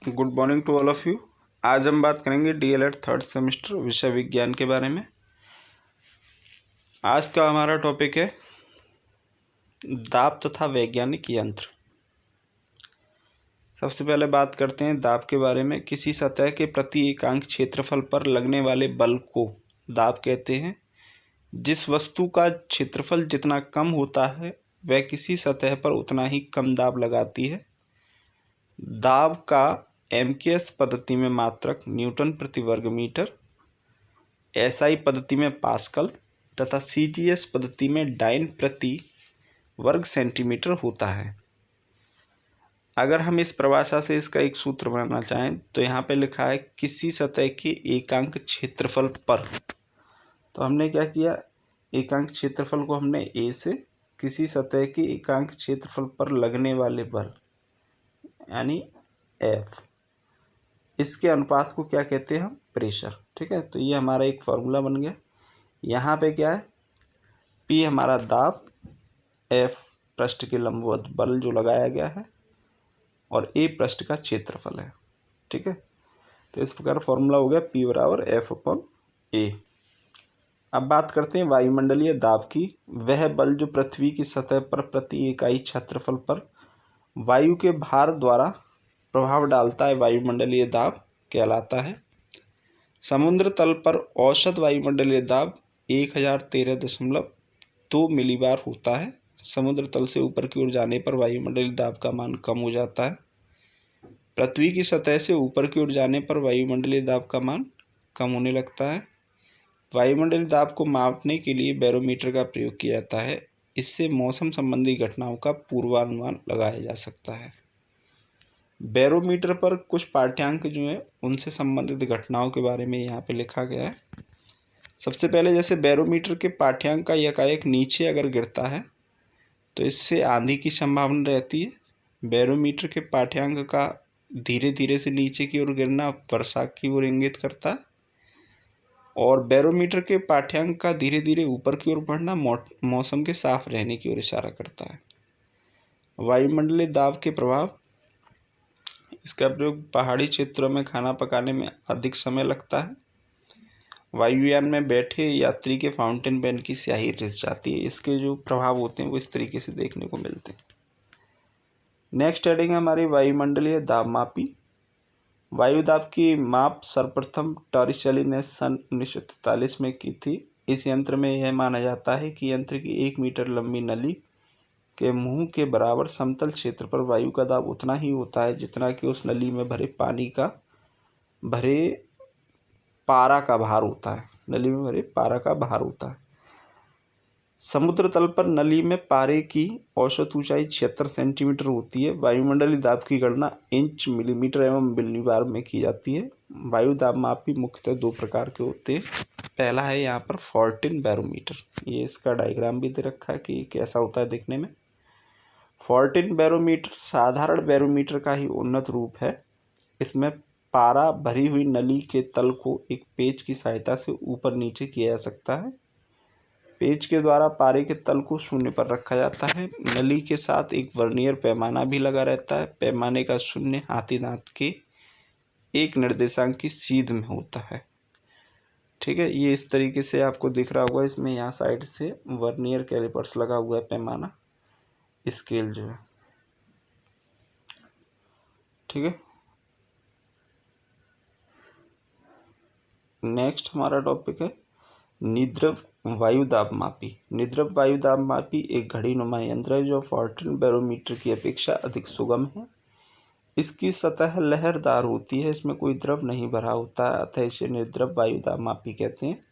Good morning to all of you. आज हम बात करेंगे डीएलएड थर्ड सेमेस्टर विषय विज्ञान के बारे में। आज का हमारा टॉपिक है दाब तथा वैज्ञानिक यंत्र। सबसे पहले बात करते हैं दाब के बारे में। किसी सतह के प्रति एकांक क्षेत्रफल पर लगने वाले बल को दाब कहते हैं। जिस वस्तु का क्षेत्रफल जितना कम होता है वह किसी सतह पर उतना ही कम दाब लगाती है। दाब का एमकेएस पद्धति में मात्रक न्यूटन प्रति वर्ग मीटर, एसआई पद्धति में पास्कल तथा सीजीएस पद्धति में डाइन प्रति वर्ग सेंटीमीटर होता है। अगर हम इस परिभाषा से इसका एक सूत्र बनाना चाहें तो यहाँ पे लिखा है किसी सतह के एकांक क्षेत्रफल पर। तो हमने क्या किया, एकांक क्षेत्रफल को हमने ए से किसी सतह के एकांक क्षेत्रफल पर लगने वाले बल यानी एफ, इसके अनुपात को क्या कहते हैं हम, प्रेशर। ठीक है, तो ये हमारा एक फार्मूला बन गया। यहाँ पे क्या है, पी हमारा दाब, एफ पृष्ठ के लंबवत बल जो लगाया गया है और ए पृष्ठ का क्षेत्रफल है। ठीक है, तो इस प्रकार फार्मूला हो गया पी बराबर एफ अपॉन ए। अब बात करते हैं वायुमंडलीय दाब की। वह बल जो पृथ्वी की सतह पर प्रति इकाई क्षेत्रफल पर वायु के भार द्वारा प्रभाव डालता है वायुमंडलीय दाब कहलाता है। समुद्र तल पर औसत वायुमंडलीय दाब 1013.2 मिलीबार होता है। समुद्र तल से ऊपर की ओर जाने पर वायुमंडलीय दाब का मान कम हो जाता है। पृथ्वी की सतह से ऊपर की ओर जाने पर वायुमंडलीय दाब का मान कम होने लगता है। वायुमंडलीय दाब को मापने के लिए बैरोमीटर का प्रयोग किया जाता है। इससे मौसम संबंधी घटनाओं का पूर्वानुमान लगाया जा सकता है। बैरोमीटर पर कुछ पाठ्यांक जो है उनसे संबंधित घटनाओं के बारे में यहाँ पे लिखा गया है। सबसे पहले जैसे बैरोमीटर के पाठ्यांक का एकाएक नीचे अगर गिरता है तो इससे आंधी की संभावना रहती है। बैरोमीटर के पाठ्यांक का धीरे धीरे से नीचे की ओर गिरना वर्षा की ओर इंगित करता है और बैरोमीटर के पाठ्यांक का धीरे धीरे ऊपर की ओर बढ़ना मौसम के साफ रहने की ओर इशारा करता है। वायुमंडलीय दाब के प्रभाव, इसका प्रयोग पहाड़ी क्षेत्रों में खाना पकाने में अधिक समय लगता है। वायुयान में बैठे यात्री के फाउंटेन पेन की स्याही रिस जाती है। इसके जो प्रभाव होते हैं वो इस तरीके से देखने को मिलते हैं। नेक्स्ट हेडिंग है हमारी वायुमंडलीय दाब मापी। वायु दाब की माप सर्वप्रथम टॉरिसेली ने सन 1943 में की थी। इस यंत्र में यह माना जाता है कि यंत्र की 1 मीटर लंबी नली के मुंह के बराबर समतल क्षेत्र पर वायु का दाब उतना ही होता है जितना कि उस नली में भरे पारा का भार होता है। नली में भरे पारा का भार होता है। समुद्र तल पर नली में पारे की औसत ऊंचाई 76 सेंटीमीटर होती है। वायुमंडलीय दाब की गणना इंच, मिलीमीटर एवं मिलीबार में की जाती है। वायु दाब मापी मुख्यतः 2 प्रकार के होते हैं। पहला है यहाँ पर फॉर्टिन बैरोमीटर। ये इसका डायग्राम भी दे रखा है कि कैसा होता है दिखने में। फॉर्टिन बैरोमीटर साधारण बैरोमीटर का ही उन्नत रूप है। इसमें पारा भरी हुई नली के तल को एक पेंच की सहायता से ऊपर नीचे किया जा सकता है। पेंच के द्वारा पारे के तल को शून्य पर रखा जाता है। नली के साथ एक वर्नियर पैमाना भी लगा रहता है। पैमाने का शून्य हाथी दांत के एक निर्देशांक की सीध में होता है। ठीक है, ये इस तरीके से आपको दिख रहा होगा। इसमें यहाँ साइड से वर्नियर कैलिपर्स लगा हुआ है, पैमाना स्केल जो है। ठीक है, नेक्स्ट हमारा टॉपिक है निद्रव वायु दाब मापी। निद्रव वायु दाब मापी एक घड़ी नुमा यंत्र है जो फॉर्टिन बैरोमीटर की अपेक्षा अधिक सुगम है। इसकी सतह लहरदार होती है। इसमें कोई द्रव नहीं भरा होता है, अतः इसे निर्द्रव वायु दाब मापी कहते हैं।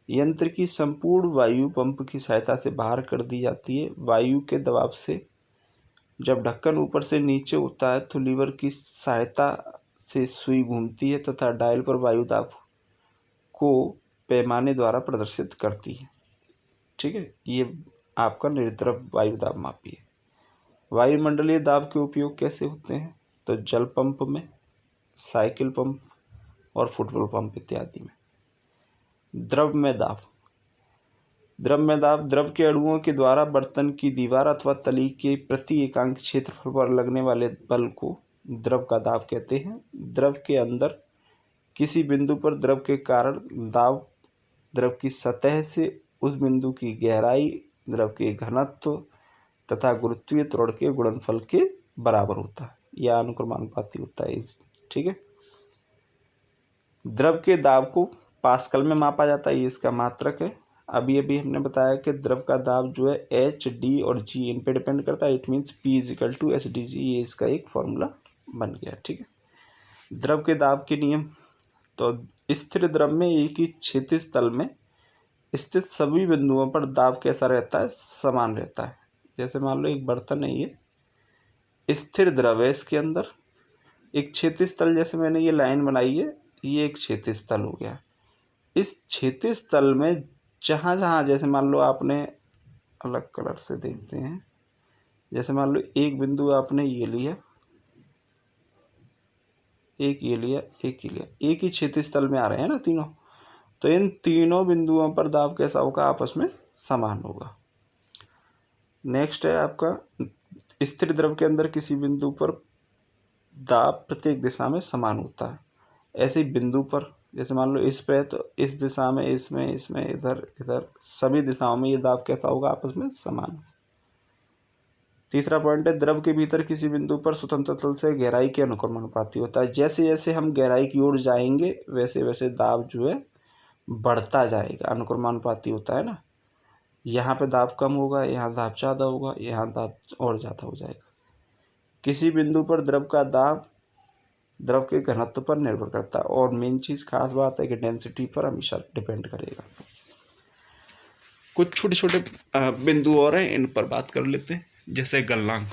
यंत्र की संपूर्ण वायु पंप की सहायता से बाहर कर दी जाती है। वायु के दबाव से जब ढक्कन ऊपर से नीचे होता है तो लीवर की सहायता से सुई घूमती है तथा डायल पर वायु दाब को पैमाने द्वारा प्रदर्शित करती है। ठीक है, ये आपका निर्द्रव वायु दाब मापी है। वायुमंडलीय दाब के उपयोग कैसे होते हैं, तो जल पंप में, साइकिल पंप और फुटबॉल पंप इत्यादि में। द्रव में दाब द्रव के अणुओं के द्वारा बर्तन की दीवार अथवा तली के प्रति एकांक क्षेत्रफल पर लगने वाले बल को द्रव का दाब कहते हैं। द्रव के अंदर किसी बिंदु पर द्रव के कारण दाब द्रव की सतह से उस बिंदु की गहराई, द्रव के घनत्व तथा गुरुत्वीय त्वरण के गुणनफल के बराबर होता है या अनुक्रमानुपाती होता है। ठीक है। द्रव के दाब को पास्कल में मापा जाता है, ये इसका मात्रक है। अभी हमने बताया कि द्रव का दाब जो है एच, डी और जी इन पे डिपेंड करता है। It means P is equal to H D G, ये इसका एक फॉर्मूला बन गया। ठीक है। द्रव के दाब के नियम, तो स्थिर द्रव में एक ही क्षैतिज तल में स्थित सभी बिंदुओं पर दाब कैसा रहता है? समान रहता है। जैसे मान लो एक बर्तन है, ये स्थिर द्रव है, इसके अंदर एक क्षैतिज तल, जैसे मैंने ये लाइन बनाई है, ये एक क्षैतिज तल हो गया। इस क्षैतिज तल में जहाँ जहाँ, जैसे मान लो आपने अलग कलर से देखते हैं, जैसे मान लो एक बिंदु आपने ये लिया, एक ये लिया, एक ये लिया, एक ही क्षैतिज तल में आ रहे हैं ना तीनों, तो इन तीनों बिंदुओं पर दाब कैसा होगा? आपस में समान होगा। नेक्स्ट है आपका, स्थिर द्रव के अंदर किसी बिंदु पर दाब प्रत्येक दिशा में समान होता है। ऐसे बिंदु पर, जैसे मान लो इस पे, तो इस दिशा में, इसमें, इधर, इधर, सभी दिशाओं में ये दाब कैसा होगा? आपस में समान। तीसरा पॉइंट है, द्रव के भीतर किसी बिंदु पर स्वतंत्र तल से गहराई के अनुक्रमानुपाती होता है। जैसे जैसे हम गहराई की ओर जाएंगे वैसे वैसे दाब जो है बढ़ता जाएगा, अनुक्रमानुपाती होता है ना। यहाँ पे दाब कम होगा, यहाँ दाब ज़्यादा होगा, यहाँ दाब और ज़्यादा हो जाएगा। किसी बिंदु पर द्रव का दाब द्रव के घनत्व पर निर्भर करता है, और मेन चीज़ खास बात है कि डेंसिटी पर हमेशा डिपेंड करेगा। कुछ छोटे छोटे बिंदु और हैं, इन पर बात कर लेते हैं। जैसे गलनांक,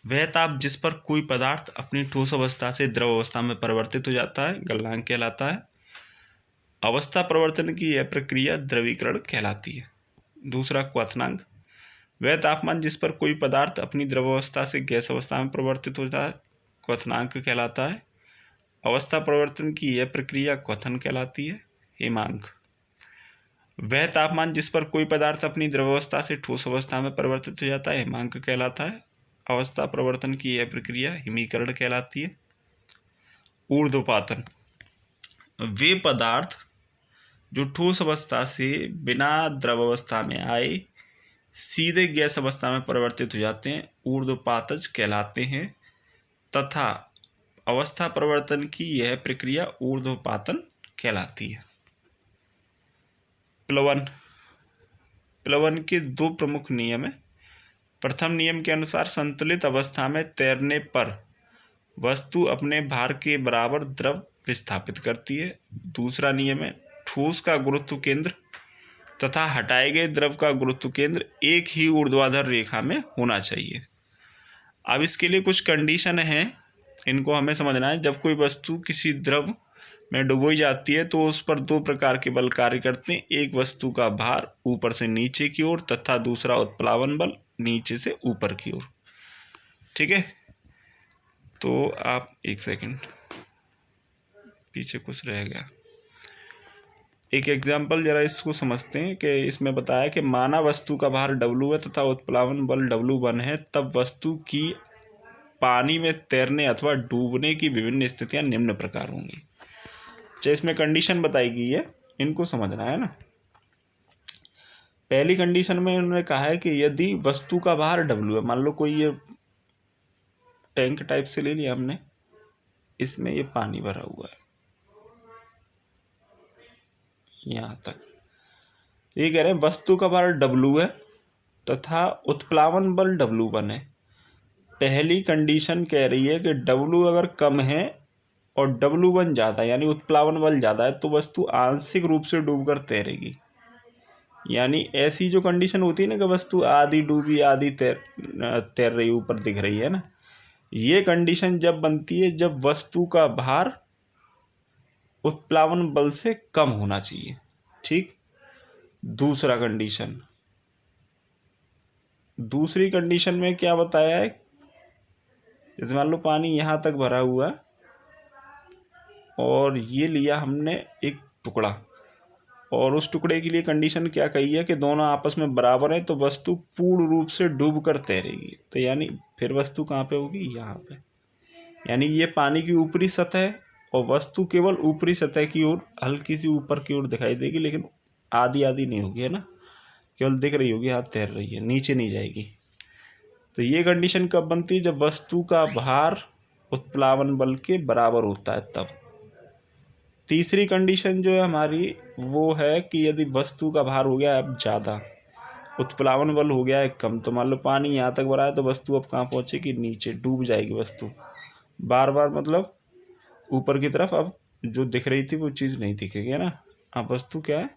वह ताप जिस पर कोई पदार्थ अपनी ठोस अवस्था से द्रव अवस्था में परिवर्तित हो जाता है, गलनांक कहलाता है। अवस्था परिवर्तन की यह प्रक्रिया द्रवीकरण कहलाती है। दूसरा क्वथनांक, वह तापमान जिस पर कोई पदार्थ अपनी द्रव अवस्था से गैस अवस्था में परिवर्तित होता है, क्वथनांक कहलाता है। अवस्था परिवर्तन की यह प्रक्रिया क्वथन कहलाती है। हिमांक, वह तापमान जिस पर कोई पदार्थ अपनी द्रवावस्था से ठोस अवस्था में परिवर्तित हो जाता है, हिमांक कहलाता है। अवस्था परिवर्तन की यह प्रक्रिया हिमीकरण कहलाती है। ऊर्ध्वपातन, वे पदार्थ जो ठोस अवस्था से बिना द्रव अवस्था में आए सीधे गैस अवस्था में परिवर्तित हो जाते हैं, ऊर्ध्वपातज कहलाते हैं। तथा अवस्था परिवर्तन की यह प्रक्रिया ऊर्ध्वपातन कहलाती है। प्लवन, प्लवन के दो प्रमुख नियम हैं। प्रथम नियम के अनुसार संतुलित अवस्था में तैरने पर वस्तु अपने भार के बराबर द्रव विस्थापित करती है। दूसरा नियम है, ठोस का गुरुत्व केंद्र तथा हटाए गए द्रव का गुरुत्व केंद्र एक ही ऊर्ध्वाधर रेखा में होना चाहिए। अब इसके लिए कुछ कंडीशन हैं, इनको हमें समझना है। जब कोई वस्तु किसी द्रव में डुबोई जाती है तो उस पर दो प्रकार के बल कार्य करते हैं। एक वस्तु का भार ऊपर से नीचे की ओर तथा दूसरा उत्प्लावन बल नीचे से ऊपर की ओर। ठीक है, तो आप एक सेकंड, पीछे कुछ रह गया। एक एग्जाम्पल जरा इसको समझते हैं कि इसमें बताया कि माना वस्तु का भार W है तथा उत्प्लावन बल W1 है, तब वस्तु की पानी में तैरने अथवा डूबने की विभिन्न स्थितियां निम्न प्रकार होंगी। चाहे इसमें कंडीशन बताई गई है, इनको समझना है ना। पहली कंडीशन में उन्होंने कहा है कि यदि वस्तु का भार W है, मान लो कोई ये टैंक टाइप से ले लिया हमने, इसमें ये पानी भरा हुआ है यहाँ तक। ये कह रहे हैं वस्तु का भार W है तथा उत्प्लावन बल W1 है। पहली कंडीशन कह रही है कि W अगर कम है और W1 ज़्यादा यानी उत्प्लावन बल ज़्यादा है तो वस्तु आंशिक रूप से डूबकर तैरेगी। यानी ऐसी जो कंडीशन होती है ना कि वस्तु आधी डूबी आधी तैर रही, ऊपर दिख रही है ना, ये कंडीशन जब बनती है जब वस्तु का भार उत्प्लावन बल से कम होना चाहिए। ठीक। दूसरी कंडीशन में क्या बताया है, जैसे मान लो पानी यहाँ तक भरा हुआ है और ये लिया हमने एक टुकड़ा, और उस टुकड़े के लिए कंडीशन क्या कही है कि दोनों आपस में बराबर हैं तो वस्तु पूर्ण रूप से डूब कर तैरेगी। तो यानी फिर वस्तु कहाँ पे होगी, यहाँ पे। यानी ये पानी की ऊपरी सतह और वस्तु केवल ऊपरी सतह की ओर हल्की सी ऊपर की ओर दिखाई देगी, लेकिन आधी आधी नहीं होगी, है ना, केवल दिख रही होगी, हाँ तैर रही है, नीचे नहीं जाएगी। तो ये कंडीशन कब बनती है, जब वस्तु का भार उत्प्लावन बल के बराबर होता है तब। तीसरी कंडीशन जो है हमारी वो है कि यदि वस्तु का भार हो गया है अब ज़्यादा, उत्प्लावन बल हो गया है कम, तो मान लो पानी यहाँ तक भरा है तो वस्तु अब कहाँ पहुँचेगी, नीचे डूब जाएगी वस्तु। बार बार मतलब ऊपर की तरफ अब जो दिख रही थी वो चीज़ नहीं दिखेगी, है ना। अब वस्तु क्या है,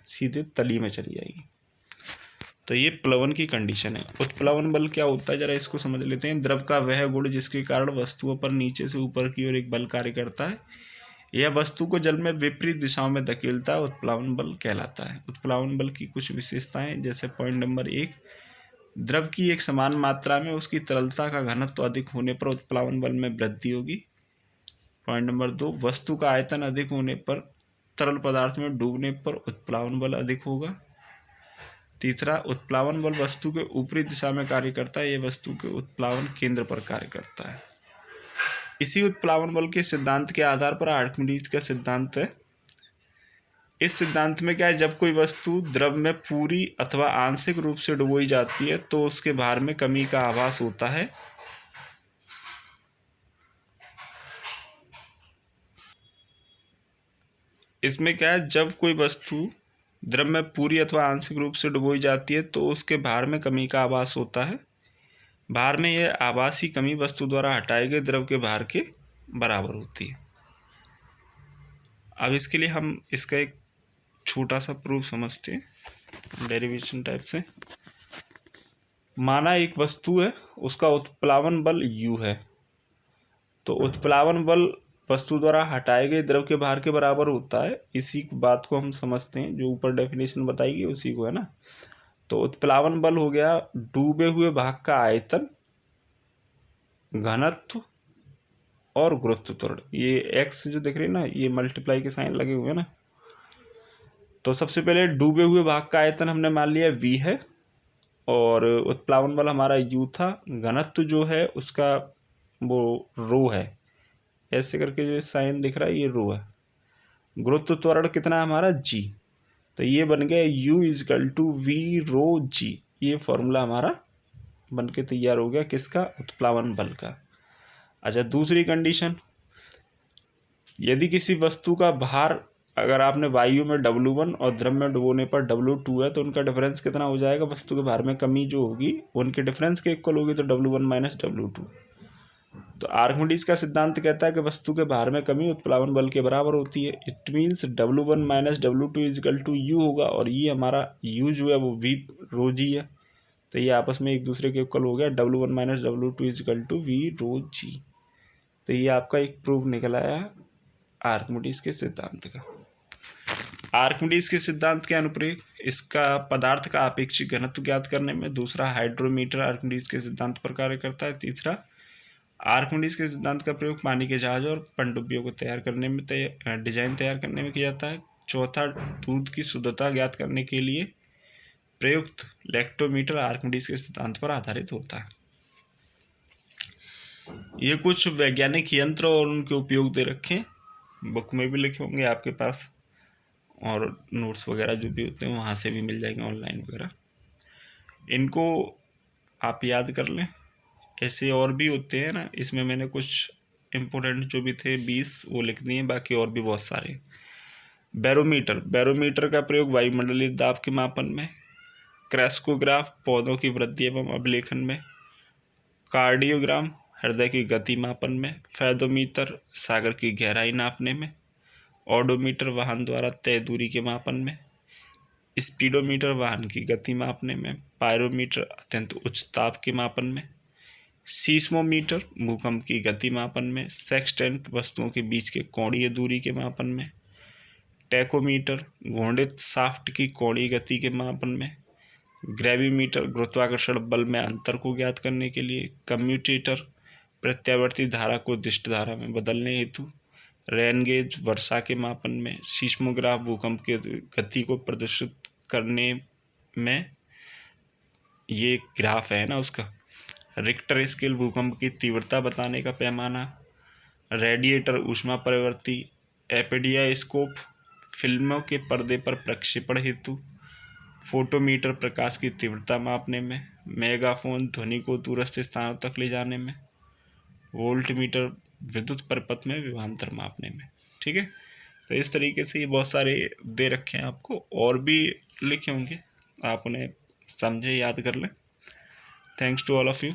सीधे तली में चली जाएगी। तो ये प्लवन की कंडीशन है। उत्प्लवन बल क्या होता है, जरा इसको समझ लेते हैं। द्रव का वह गुण जिसके कारण वस्तुओं पर नीचे से ऊपर की ओर एक बल कार्य करता है, यह वस्तु को जल में विपरीत दिशाओं में धकेलता है, उत्प्लावन बल कहलाता है। उत्प्लावन बल की कुछ विशेषताएं, जैसे पॉइंट नंबर 1, द्रव की एक समान मात्रा में उसकी तरलता का घनत्व अधिक होने पर उत्प्लावन बल में वृद्धि होगी। पॉइंट नंबर 2, वस्तु का आयतन अधिक होने पर तरल पदार्थ में डूबने पर उत्प्लावन बल अधिक होगा। तीसरा, उत्प्लावन बल वस्तु के ऊपरी दिशा में कार्य करता है, यह वस्तु के उत्प्लावन केंद्र पर कार्य करता है। इसी उत्प्लावन बल के सिद्धांत के आधार पर आर्किमिडीज का सिद्धांत है। इस सिद्धांत में क्या है, जब कोई वस्तु द्रव में पूरी अथवा आंशिक रूप से डुबोई जाती है तो उसके भार में कमी का आभास होता है। इसमें क्या है, जब कोई वस्तु द्रव में पूरी अथवा आंशिक रूप से डुबोई जाती है तो उसके भार में कमी का आभास होता है। भार में यह आभासी कमी वस्तु द्वारा हटाए गए द्रव के भार के बराबर होती है। अब इसके लिए हम इसका एक छोटा सा प्रूफ समझते हैं डेरिवेशन टाइप से। माना एक वस्तु है, उसका उत्प्लावन बल U है, तो उत्प्लावन बल वस्तु द्वारा हटाए गए द्रव के भार के बराबर होता है। इसी बात को हम समझते हैं, जो ऊपर डेफिनेशन बताएगी उसी को, है ना। तो उत्प्लावन बल हो गया डूबे हुए भाग का आयतन, घनत्व और गुरुत्व त्वरण। ये x जो दिख रही है ना, ये मल्टीप्लाई के साइन लगे हुए हैं ना। तो सबसे पहले डूबे हुए भाग का आयतन हमने मान लिया V है, और उत्प्लावन बल हमारा U था। घनत्व जो है उसका वो रो है, ऐसे करके जो साइन दिख रहा है ये रो है। गुरुत्व त्वरण कितना है हमारा G, तो ये बन गया U = V रो G। ये फॉर्मूला हमारा बन के तैयार हो गया, किसका, उत्प्लावन बल का। अच्छा, दूसरी कंडीशन, यदि किसी वस्तु का भार, अगर आपने वायु में W1 और द्रव में डुबोने पर W2 है, तो उनका डिफरेंस कितना हो जाएगा, वस्तु के भार में कमी जो होगी उनके डिफरेंस के इक्वल होगी, तो W1 - W2। तो आर्किमिडीज का सिद्धांत कहता है कि वस्तु के भार में कमी उत्प्लावन बल के बराबर होती है। It means W1 - W2 = U होगा, और ये हमारा U जो है वो V रो G है, तो ये आपस में एक दूसरे के इक्वल हो गया। W1 - W2 = V रो G। तो ये आपका एक प्रूफ निकल आया आर्किमिडीज के सिद्धांत का। आर्किमिडीज के सिद्धांत के अनुप्रयोग, इसका पदार्थ का आपेक्षिक घनत्व ज्ञात करने में। दूसरा, हाइड्रोमीटर आर्किमिडीज के सिद्धांत पर कार्य करता है। तीसरा, आर्किमिडीज के सिद्धांत का प्रयोग पानी के जहाज और पनडुब्बियों को तैयार करने में डिजाइन तैयार करने में किया जाता है। चौथा, दूध की शुद्धता ज्ञात करने के लिए प्रयुक्त लैक्टोमीटर आर्किमिडीज के सिद्धांत पर आधारित होता है। ये कुछ वैज्ञानिक यंत्र और उनके उपयोग दे रखे हैं, बुक में भी लिखे होंगे आपके पास, और नोट्स वगैरह जो भी होते हैं वहाँ से भी मिल जाएंगे ऑनलाइन वगैरह। इनको आप याद कर लें। ऐसे और भी होते हैं ना, इसमें मैंने कुछ इम्पोर्टेंट जो भी थे 20 वो लिख दिए, बाकी और भी बहुत सारे। बैरोमीटर का प्रयोग वायुमंडलीय दाब के मापन में। क्रेस्कोग्राफ पौधों की वृद्धि एवं अभिलेखन में। कार्डियोग्राम हृदय की गति मापन में। फेदोमीटर सागर की गहराई नापने में। ओडोमीटर वाहन द्वारा तय दूरी के मापन में। स्पीडोमीटर वाहन की गति मापने में। पायरोमीटर अत्यंत उच्च ताप के मापन में। सीस्मोमीटर भूकंप की गति मापन में। सेक्सटेंट वस्तुओं के बीच के कोणीय दूरी के मापन में। टैकोमीटर घूर्णित शाफ्ट की कोणीय गति के मापन में। ग्रेविमीटर गुरुत्वाकर्षण बल में अंतर को ज्ञात करने के लिए। कम्यूटेटर प्रत्यावर्ती धारा को दिष्ट धारा में बदलने हेतु। रेन गेज वर्षा के मापन में, सीस्मोग्राफ भूकंप के गति को प्रदर्शित करने में, ये ग्राफ है ना उसका। रिक्टर स्केल भूकंप की तीव्रता बताने का पैमाना। रेडिएटर ऊष्मा परिवर्ती। एपेडिया स्कोप फिल्मों के पर्दे पर प्रक्षेपण हेतु। फोटोमीटर प्रकाश की तीव्रता मापने में। मेगाफोन ध्वनि को दूरस्थ स्थानों तक ले जाने में। वोल्टमीटर विद्युत परिपथ में विभवांतर मापने में। ठीक है, तो इस तरीके से ये बहुत सारे दे रखे हैं आपको, और भी लिखे होंगे, आप उन्हें समझे, याद कर लें। Thanks to all of you.